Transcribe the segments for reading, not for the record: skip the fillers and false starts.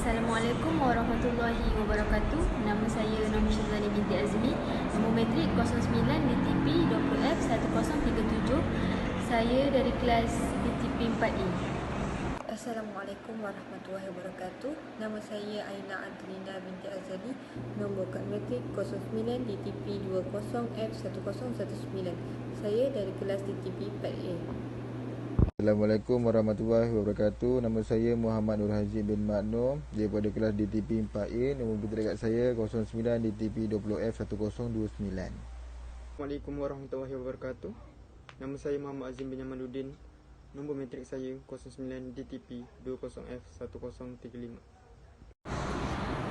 Assalamualaikum warahmatullahi wabarakatuh. Nama saya Nabi Syazali binti Azmi. Nombor matrik 09 DTP 20F1037. Saya dari kelas DTP 4A. Assalamualaikum warahmatullahi wabarakatuh. Nama saya Aina Adlina binti Azali. Nombor kad matrik 09 DTP 20F1019. Saya dari kelas DTP 4A. Assalamualaikum warahmatullahi wabarakatuh. Nama saya Muhammad Nur Haziq bin Maknum daripada kelas DTP 4A. Nombor berdekat saya 09 DTP 20F1029. Assalamualaikum warahmatullahi wabarakatuh. Nama saya Muhammad Azim bin Jamaluddin. Nombor matrik saya 09 DTP 20F1035.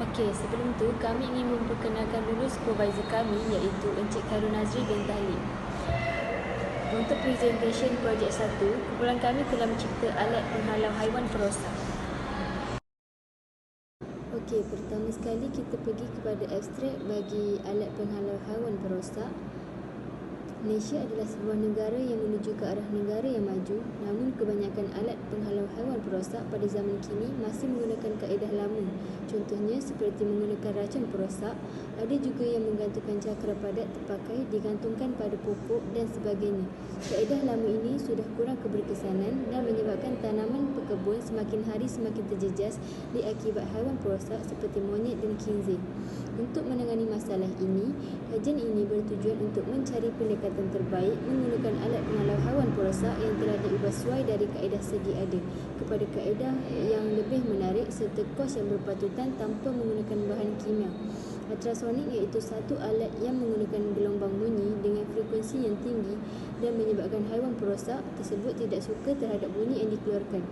Okey, sebelum tu kami ingin memperkenalkan dulu supervisor kami iaitu Encik Khairul Nazri bin Tahlim. Untuk presentation projek 1, kumpulan kami telah mencipta alat penghalau haiwan perosak. Okey, pertama sekali kita pergi kepada abstrak bagi alat penghalau haiwan perosak. Malaysia adalah sebuah negara yang menuju ke arah negara yang maju, namun kebanyakan alat penghalau haiwan perosak pada zaman kini masih menggunakan kaedah lama. Contohnya seperti menggunakan racun perosak, ada juga yang menggantungkan cakra padat terpakai digantungkan pada pokok dan sebagainya. Kaedah lama ini sudah kurang keberkesanan dan menyebabkan tanaman pekebun semakin hari semakin terjejas diakibat haiwan perosak seperti monyet dan khinzir. Untuk menangani masalah ini, kajian ini bertujuan untuk mencari pendekatan terbaik menggunakan alat penghalau haiwan perosak yang telah diubah sesuai dari kaedah sedia ada kepada kaedah yang lebih menarik serta kos yang berpatutan tanpa menggunakan bahan kimia. Ultrasonik iaitu satu alat yang menggunakan gelombang bunyi dengan frekuensi yang tinggi dan menyebabkan haiwan perosak tersebut tidak suka terhadap bunyi yang dikeluarkan.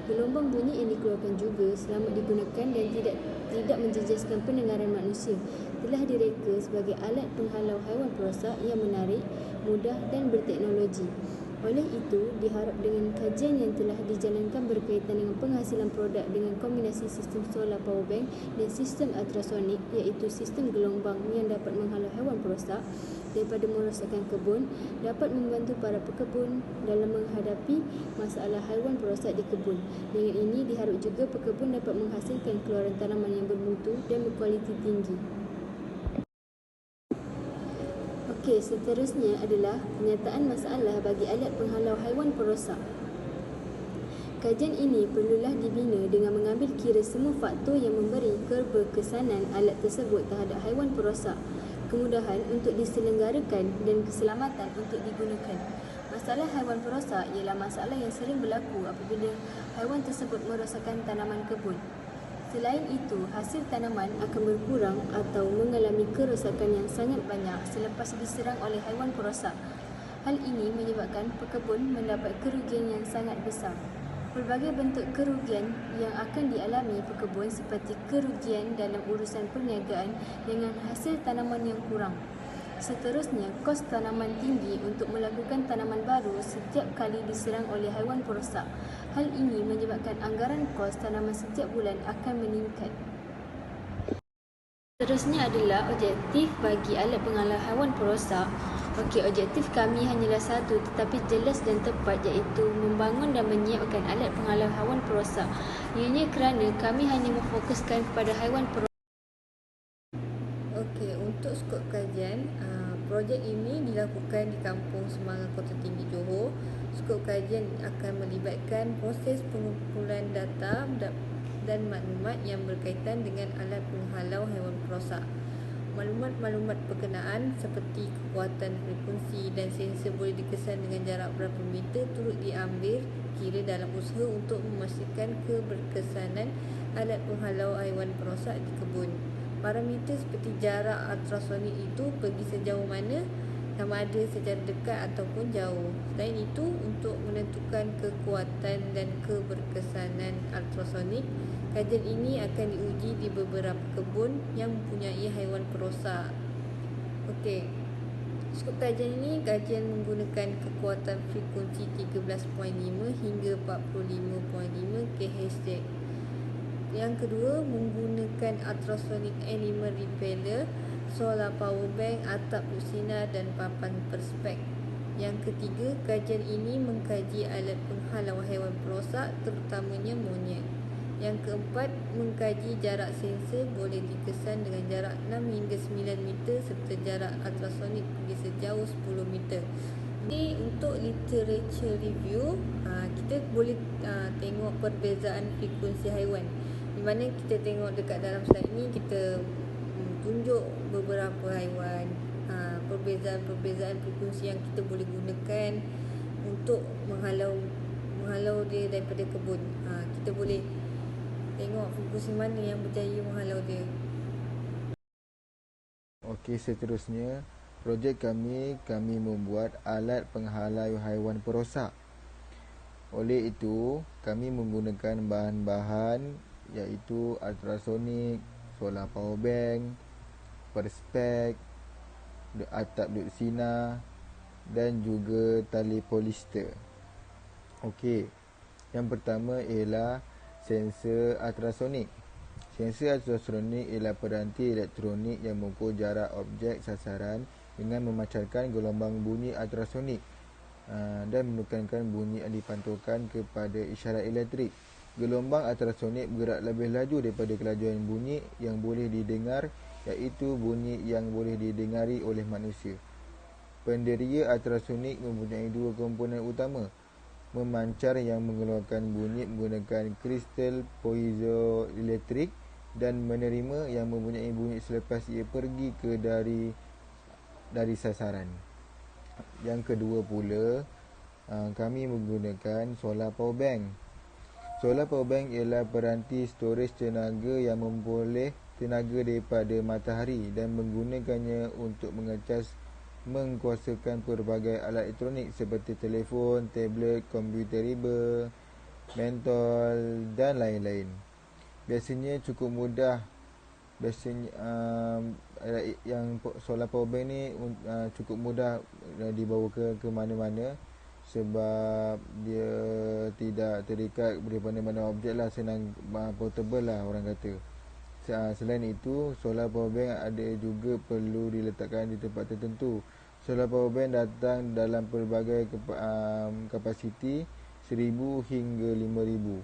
Gelombang bunyi yang dikeluarkan juga selamat digunakan dan tidak menjejaskan pendengaran manusia. Telah direka sebagai alat penghalau haiwan perosak yang menarik, mudah dan berteknologi. Oleh itu, diharap dengan kajian yang telah dijalankan berkaitan dengan penghasilan produk dengan kombinasi sistem solar power bank dan sistem ultrasonik iaitu sistem gelombang yang dapat menghalau haiwan perosak daripada merosakkan kebun, dapat membantu para pekebun dalam menghadapi masalah haiwan perosak di kebun. Dengan ini diharap juga pekebun dapat menghasilkan keluaran tanaman yang bermutu dan berkualiti tinggi. Okey, seterusnya adalah penyataan masalah bagi alat penghalau haiwan perosak. Kajian ini perlulah dibina dengan mengambil kira semua faktor yang memberi keberkesanan alat tersebut terhadap haiwan perosak, kemudahan untuk diselenggarakan dan keselamatan untuk digunakan. Masalah haiwan perosak ialah masalah yang sering berlaku apabila haiwan tersebut merosakkan tanaman kebun. Selain itu, hasil tanaman akan berkurang atau mengalami kerosakan yang sangat banyak selepas diserang oleh haiwan perosak. Hal ini menyebabkan pekebun mendapat kerugian yang sangat besar. Pelbagai bentuk kerugian yang akan dialami pekebun seperti kerugian dalam urusan perniagaan dengan hasil tanaman yang kurang. Seterusnya, kos tanaman tinggi untuk melakukan tanaman baru setiap kali diserang oleh haiwan perosak. Hal ini menyebabkan anggaran kos tanaman setiap bulan akan meningkat. Seterusnya adalah objektif bagi alat penghalau haiwan perosak. Okey, objektif kami hanyalah satu tetapi jelas dan tepat iaitu membangun dan menyiapkan alat penghalau haiwan perosak. Ianya kerana kami hanya memfokuskan kepada haiwan perosak. Okey, untuk skop kajian, projek ini dilakukan di Kampung Semangat Kota Tinggi Johor. Skop kajian akan melibatkan proses pengumpulan data dan maklumat yang berkaitan dengan alat penghalau haiwan perosak. Maklumat-maklumat berkenaan seperti kekuatan frekuensi dan sensor boleh dikesan dengan jarak berapa meter turut diambil kira dalam usaha untuk memastikan keberkesanan alat penghalau haiwan perosak di kebun. Parameter seperti jarak ultrasonik itu pergi sejauh mana, sama ada secara dekat ataupun jauh. Selain itu, untuk menentukan kekuatan dan keberkesanan ultrasonik, kajian ini akan diuji di beberapa kebun yang mempunyai haiwan perosak. Okey, skop kajian ini kajian menggunakan kekuatan frekuensi 13.5 hingga 45.5 kHz. Yang kedua, menggunakan ultrasonic animal repeller, solar power bank, atap lusinar dan papan perspek. Yang ketiga, kajian ini mengkaji alat penghalau haiwan perosak terutamanya monyet. Yang keempat, mengkaji jarak sensor boleh dikesan dengan jarak 6 hingga 9 meter serta jarak ultrasonik pergi sejauh 10 meter. Jadi untuk literature review, kita boleh tengok perbezaan frekuensi haiwan. Di mana kita tengok dekat dalam slide ni, kita tunjuk beberapa haiwan, perbezaan frekuensi yang kita boleh gunakan untuk menghalau dia daripada kebun. Kita boleh tengok frekuensi mana yang berjaya menghalau dia. Okey, seterusnya projek kami membuat alat penghalau haiwan perosak. Oleh itu, kami menggunakan bahan-bahan iaitu ultrasonik, solar power bank, perspek, atap duduk sinar dan juga tali polister. Okey, yang pertama ialah sensor ultrasonik. Sensor ultrasonik ialah peranti elektronik yang mengukur jarak objek sasaran dengan memancarkan gelombang bunyi ultrasonik dan menekankan bunyi yang dipantulkan kepada isyarat elektrik. Gelombang ultrasonik bergerak lebih laju daripada kelajuan bunyi yang boleh didengar, iaitu bunyi yang boleh didengari oleh manusia. Penderia ultrasonik mempunyai dua komponen utama: memancar yang mengeluarkan bunyi menggunakan kristal piezoelektrik dan menerima yang mempunyai bunyi selepas ia pergi ke dari sasaran. Yang kedua pula, kami menggunakan solar power bank. Solar power bank ialah peranti storage tenaga yang memperoleh tenaga daripada matahari dan menggunakannya untuk mengkuasakan pelbagai alat elektronik seperti telefon, tablet, komputer riba, mentol dan lain-lain. Biasanya cukup mudah. Yang solar power bank ni cukup mudah dibawa ke mana-mana sebab dia tidak terikat daripada mana objek lah, senang, portable lah orang kata. Selain itu, solar power bank ada juga perlu diletakkan di tempat tertentu. Solar power bank datang dalam pelbagai kapasiti 1000 hingga 5000.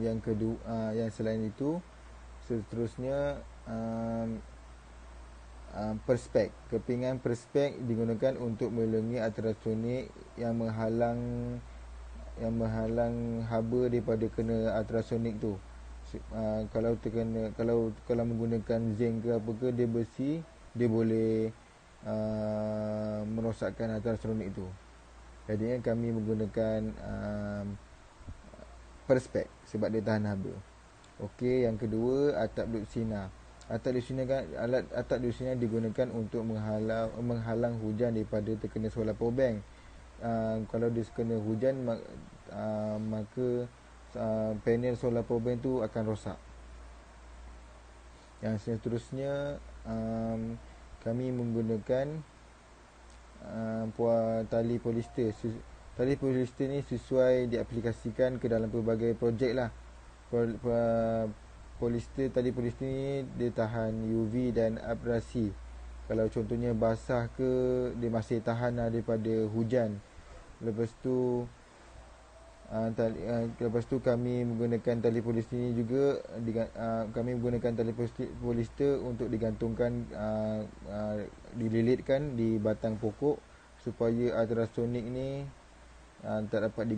Yang kedua, yang selain itu, seterusnya perspek. Kepingan perspek digunakan untuk melengkapi ultrasonik yang menghalang haba daripada kena ultrasonik tu. Kalau menggunakan zinc ke apa ke, dia besi, dia boleh merosakkan ultrasonik tu. Jadi kami menggunakan perspek sebab dia tahan haba. Okey, yang kedua, atap duduk sinar. Atap duduk sinar digunakan untuk menghalang hujan daripada terkena solar power bank. Kalau dia kena hujan, maka panel solar power bank tu akan rosak. Yang seterusnya, kami menggunakan tali polister. Tali polister ni sesuai diaplikasikan ke dalam pelbagai projek lah. Tali polister ni dia tahan UV dan abrasi. Kalau contohnya basah ke, dia masih tahan daripada hujan. Lepas tu kami menggunakan tali polister ni juga, kami menggunakan tali polister untuk digantungkan, dililitkan di batang pokok supaya ultrasonik ni tak dapat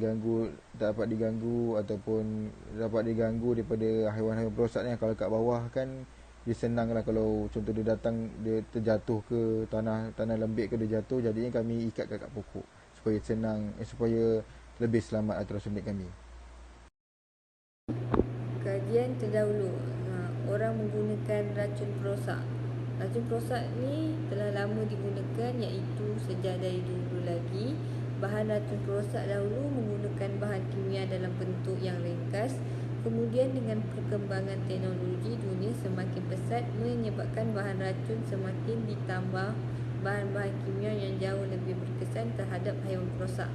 diganggu ataupun dapat diganggu daripada haiwan-haiwan perosak ni. Kalau kat bawah kan dia senang lah, kalau contoh dia datang, dia terjatuh ke tanah lembik ke, dia jatuh. Jadinya kami ikat kat pokok supaya senang, supaya lebih selamat ultrasonik kami. Kajian terdahulu, orang menggunakan racun perosak. Racun perosak ni telah lama digunakan, iaitu sejak dari dulu lagi. Bahan racun perosak dahulu menggunakan bahan kimia dalam bentuk yang ringkas. Kemudian dengan perkembangan teknologi, dunia semakin pesat menyebabkan bahan racun semakin ditambah bahan-bahan kimia yang jauh lebih berkesan terhadap haiwan perosak.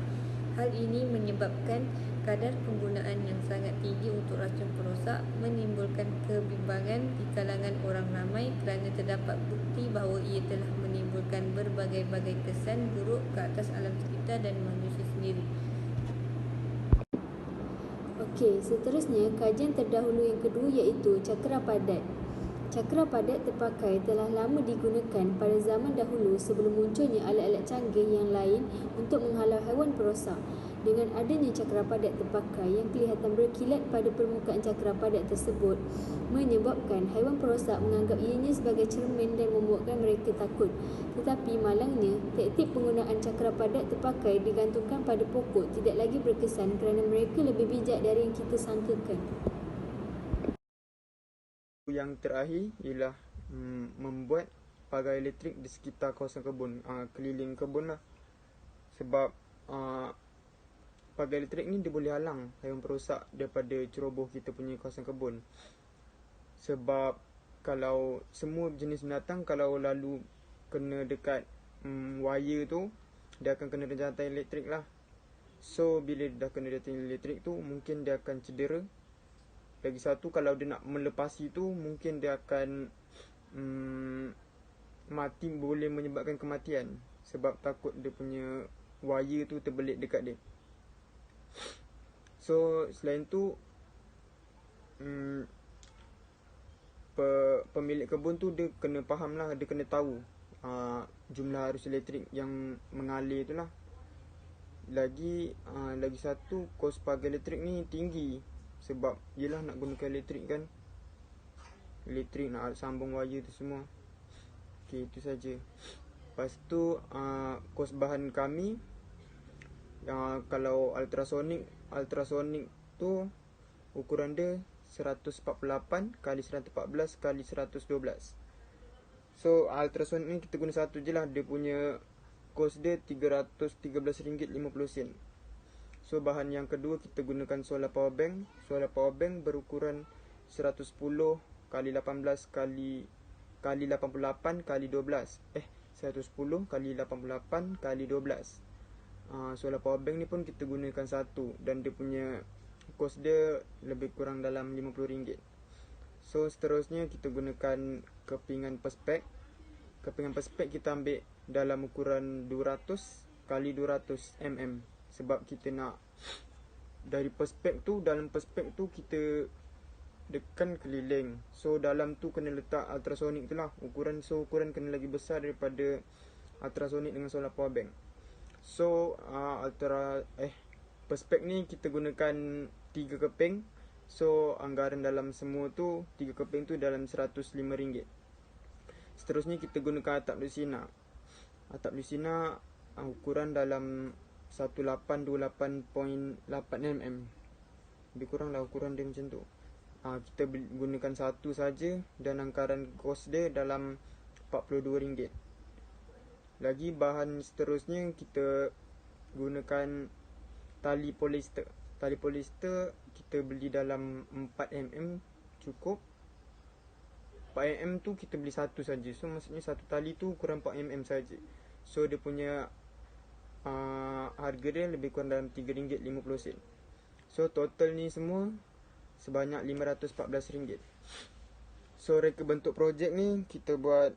Hal ini menyebabkan kadar penggunaan yang sangat tinggi untuk racun perosak, menimbulkan kebimbangan di kalangan orang ramai kerana terdapat bukti bahawa ia telah menimbulkan berbagai-bagai kesan buruk ke atas alam sekitar dan manusia sendiri. Okey, seterusnya kajian terdahulu yang kedua iaitu cakera padat. Cakera padat terpakai telah lama digunakan pada zaman dahulu sebelum munculnya alat-alat canggih yang lain untuk menghalau haiwan perosak. Dengan adanya cakera padat terpakai yang kelihatan berkilat pada permukaan cakera padat tersebut, menyebabkan haiwan perosak menganggap ianya sebagai cermin dan membuatkan mereka takut. Tetapi malangnya, taktik penggunaan cakera padat terpakai digantungkan pada pokok tidak lagi berkesan kerana mereka lebih bijak dari yang kita sangkakan. Yang terakhir ialah membuat pagar elektrik di sekitar kawasan kebun, keliling kebun lah. Sebab pagar elektrik ni dia boleh halang haiwan perosak daripada ceroboh kita punya kawasan kebun. Sebab kalau semua jenis binatang kalau lalu kena dekat wire tu, dia akan kena jantan elektrik lah. So bila dah kena jantan elektrik tu, mungkin dia akan cedera. Lagi satu, kalau dia nak melepasi tu, mungkin dia akan mati, boleh menyebabkan kematian. Sebab takut dia punya wire tu terbelit dekat dia. So selain tu, pemilik kebun tu dia kena faham lah, dia kena tahu jumlah arus elektrik yang mengalir tu lah. Lagi satu, kos pagar elektrik ni tinggi. Sebab yelah nak gunakan elektrik kan, elektrik nak sambung wire tu semua. Okay, itu saja. Lepas tu kos bahan kami, kalau ultrasonik tu ukuran dia 148 x 114 x 112. So ultrasonik ni kita guna satu je lah. Dia punya kos dia RM313.50. So bahan yang kedua kita gunakan solar power bank. Solar power bank berukuran 110 x 18 x 88 x 12. 110 x 88 x 12. Solar power bank ni pun kita gunakan satu, dan dia punya kos dia lebih kurang dalam RM50. So seterusnya kita gunakan kepingan perspek. Kepingan perspek kita ambil dalam ukuran 200 x 200 mm. Sebab kita nak dari perspek tu, dalam perspek tu kita dekan keliling. So dalam tu kena letak ultrasonik tu lah. Ukuran kena lagi besar daripada ultrasonik dengan solar power bank. So perspek ni kita gunakan 3 keping. So anggaran dalam semua tu 3 keping tu dalam RM105. Seterusnya kita gunakan atap lusina. Atap lusina ukuran dalam 1828.8 mm. Lebih kurang lah ukuran dia macam tu. Kita gunakan satu saja dan anggaran kos dia dalam RM42. Lagi bahan seterusnya kita gunakan tali polyester. Tali polyester kita beli dalam 4 mm cukup. 4 mm tu kita beli satu saja. So maksudnya satu tali tu ukuran 4 mm saja. So dia punya harga dia lebih kurang dalam RM3.50. So total ni semua sebanyak RM514. So reka bentuk projek ni kita buat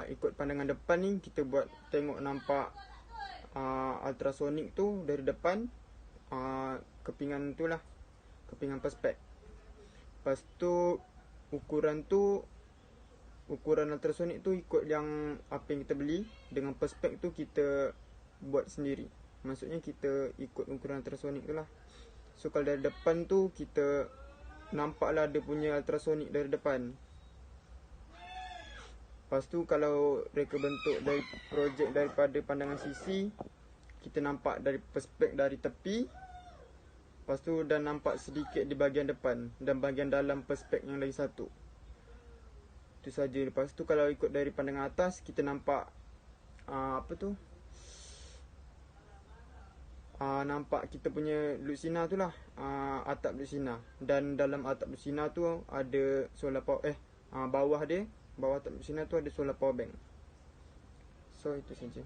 ikut pandangan depan ni, kita buat tengok nampak ultrasonik tu dari depan, kepingan tu lah, kepingan perspek. Lepas tu ukuran ultrasonik tu ikut yang apa yang kita beli. Dengan perspek tu kita buat sendiri. Maksudnya kita ikut ukuran ultrasonik tu lah. So kalau dari depan tu kita nampak lah dia punya ultrasonik dari depan. Lepas tu kalau reka bentuk dari projek daripada pandangan sisi, kita nampak dari perspek dari tepi. Lepas tu dah nampak sedikit di bahagian depan dan bahagian dalam perspek yang lagi satu. Itu saja. Lepas tu kalau ikut dari pandangan atas, kita nampak nampak kita punya lusina tu lah, atap lusina. Dan dalam atap lusina tu ada solar power bawah atap lusina tu ada solar power bank. So itu saja.